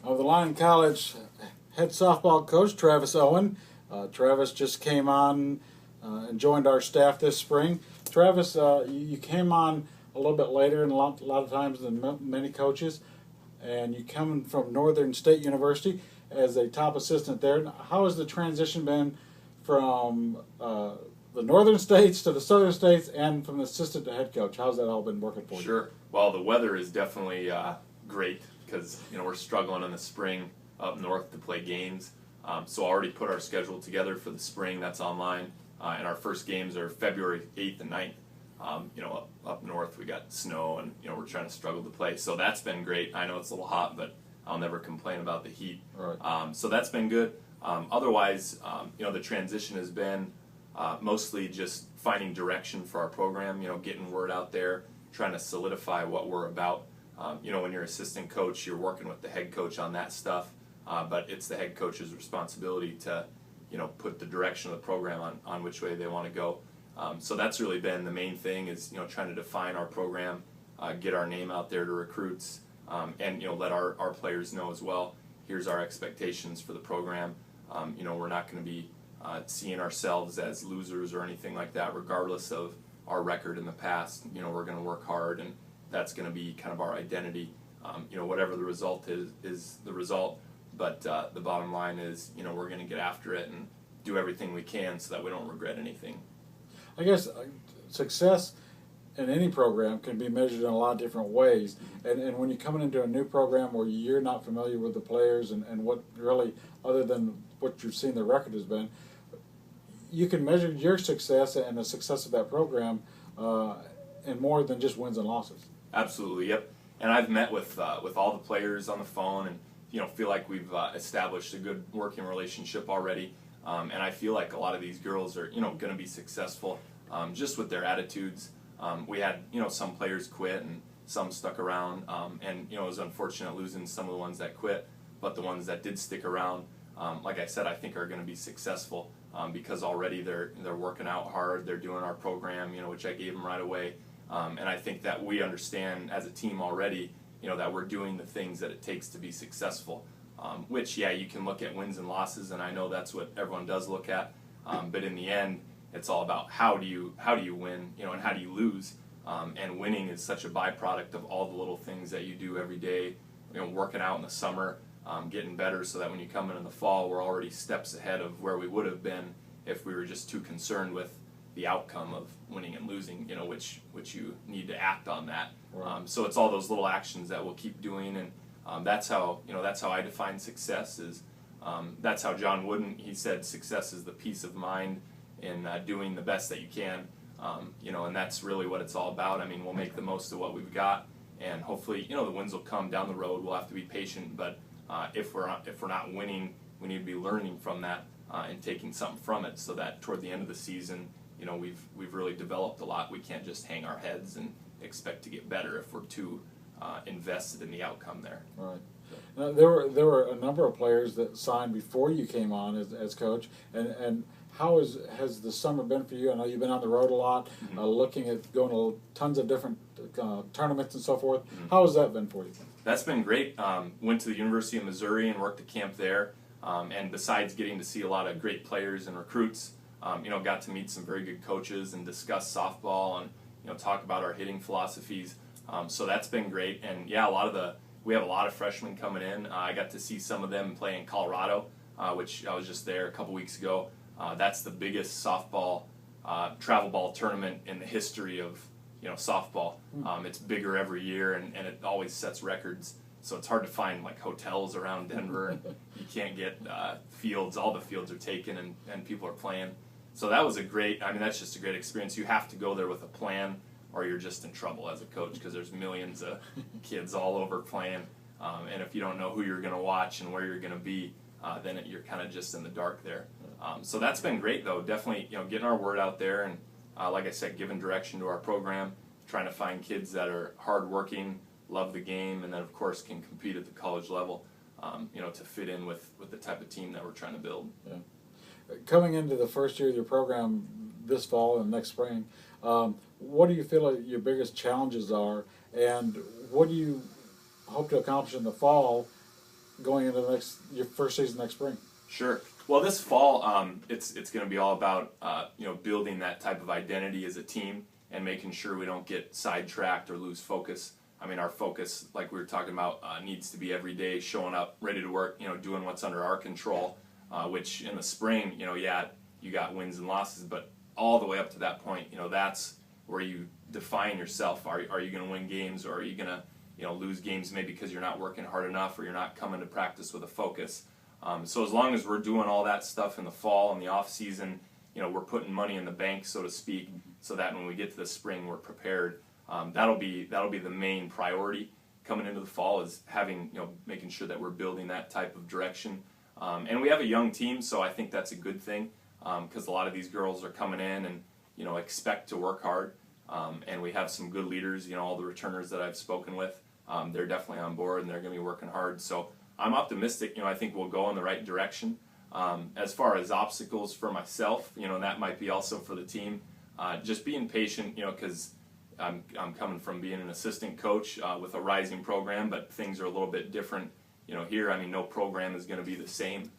of the Lyon College head softball coach, Travis Owen. Travis just came on and joined our staff this spring. Travis, you came on a little bit later and a lot of times than many coaches, and you coming from Northern State University as a top assistant there. How has the transition been from the northern states to the southern states and from the assistant to head coach? How's that all been working for you? Sure. Well, the weather is definitely great because we're struggling in the spring up north to play games. So I already put our schedule together for the spring. That's online, and our first games are February 8th and 9th. Up north we got snow, and we're trying to struggle to play. So that's been great. I know it's a little hot, but I'll never complain about the heat. Right. So that's been good. Otherwise, the transition has been mostly just finding direction for our program. Getting word out there, trying to solidify what we're about. When you're assistant coach, you're working with the head coach on that stuff, but it's the head coach's responsibility to, put the direction of the program on which way they want to go. So that's really been the main thing is, trying to define our program, get our name out there to recruits, and, let our players know as well, here's our expectations for the program. We're not going to be seeing ourselves as losers or anything like that, regardless of our record in the past. We're going to work hard, and that's going to be kind of our identity. Whatever the result is the result. But the bottom line is, we're going to get after it and do everything we can so that we don't regret anything. I guess success in any program can be measured in a lot of different ways. And when you're coming into a new program where you're not familiar with the players and what really, other than what you've seen the record has been, you can measure your success and the success of that program in more than just wins and losses. Absolutely, yep. And I've met with all the players on the phone, and feel like we've established a good working relationship already. And I feel like a lot of these girls are going to be successful just with their attitudes. We had some players quit and some stuck around, and it was unfortunate losing some of the ones that quit, but the ones that did stick around, like I said, I think are going to be successful because already they're working out hard. They're doing our program, which I gave them right away. And I think that we understand as a team already, that we're doing the things that it takes to be successful. Which, you can look at wins and losses, and I know that's what everyone does look at. But in the end, it's all about how do you win, and how do you lose. And winning is such a byproduct of all the little things that you do every day. Working out in the summer, getting better, so that when you come in the fall, we're already steps ahead of where we would have been if we were just too concerned with the outcome of winning and losing, which you need to act on that. Right. So it's all those little actions that we'll keep doing, and that's how I define success. Is that's how John Wooden, he said success is the peace of mind in doing the best that you can, and that's really what it's all about. I mean, we'll make the most of what we've got, and hopefully the wins will come down the road. We'll have to be patient, but if we're not winning, we need to be learning from that and taking something from it, so that toward the end of the season, we've really developed a lot. We can't just hang our heads and expect to get better if we're too invested in the outcome there. Right. Now, there were a number of players that signed before you came on as coach, and how has the summer been for you? I know you've been on the road a lot, looking at going to tons of different tournaments and so forth. How has that been for you? That's been great. Went to the University of Missouri and worked at camp there, and besides getting to see a lot of great players and recruits, got to meet some very good coaches and discuss softball and talk about our hitting philosophies. So that's been great, and we have a lot of freshmen coming in. I got to see some of them play in Colorado, which I was just there a couple weeks ago. That's the biggest softball travel ball tournament in the history of softball. It's bigger every year, and it always sets records. So it's hard to find like hotels around Denver. You can't get fields. All the fields are taken, and people are playing. So that was that's just a great experience. You have to go there with a plan, or you're just in trouble as a coach, because there's millions of kids all over playing. And if you don't know who you're going to watch and where you're going to be, then you're kind of just in the dark there. So that's been great, though. Definitely, getting our word out there, and like I said, giving direction to our program, trying to find kids that are hardworking, love the game, and then of course can compete at the college level. To fit in with the type of team that we're trying to build. Yeah. Coming into the first year of your program this fall and next spring, what do you feel like your biggest challenges are, and what do you hope to accomplish in the fall going into your first season next spring? Sure. Well, this fall, it's going to be all about building that type of identity as a team and making sure we don't get sidetracked or lose focus. I mean, our focus, like we were talking about, needs to be every day showing up, ready to work, doing what's under our control. Which in the spring, you got wins and losses, but all the way up to that point, that's where you define yourself. Are you going to win games, or are you going to lose games maybe because you're not working hard enough or you're not coming to practice with a focus? So as long as we're doing all that stuff in the fall and the off season, we're putting money in the bank, so to speak, so that when we get to the spring, we're prepared. That'll be the main priority coming into the fall, is having making sure that we're building that type of direction. And we have a young team, so I think that's a good thing, because a lot of these girls are coming in and expect to work hard. And we have some good leaders. All the returners that I've spoken with, they're definitely on board and they're going to be working hard. So I'm optimistic. I think we'll go in the right direction. As far as obstacles for myself, and that might be also for the team, just being patient. Because I'm coming from being an assistant coach with a rising program, but things are a little bit different. Here, I mean, no program is going to be the same.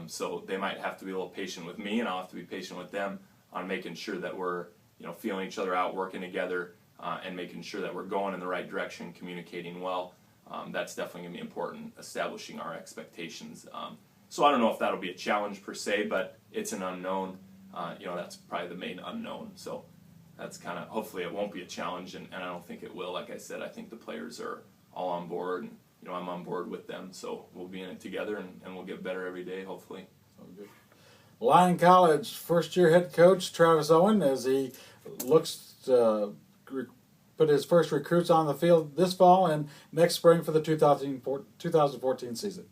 So they might have to be a little patient with me, and I'll have to be patient with them on making sure that we're, feeling each other out, working together, and making sure that we're going in the right direction, communicating well. That's definitely going to be important, establishing our expectations. So I don't know if that'll be a challenge per se, but it's an unknown. That's probably the main unknown. So that's kind of, hopefully it won't be a challenge, and I don't think it will. Like I said, I think the players are all on board, and I'm on board with them, so we'll be in it together, and we'll get better every day, hopefully. Good. Lyon College first-year head coach Travis Owen, as he looks to put his first recruits on the field this fall and next spring for the 2014 season.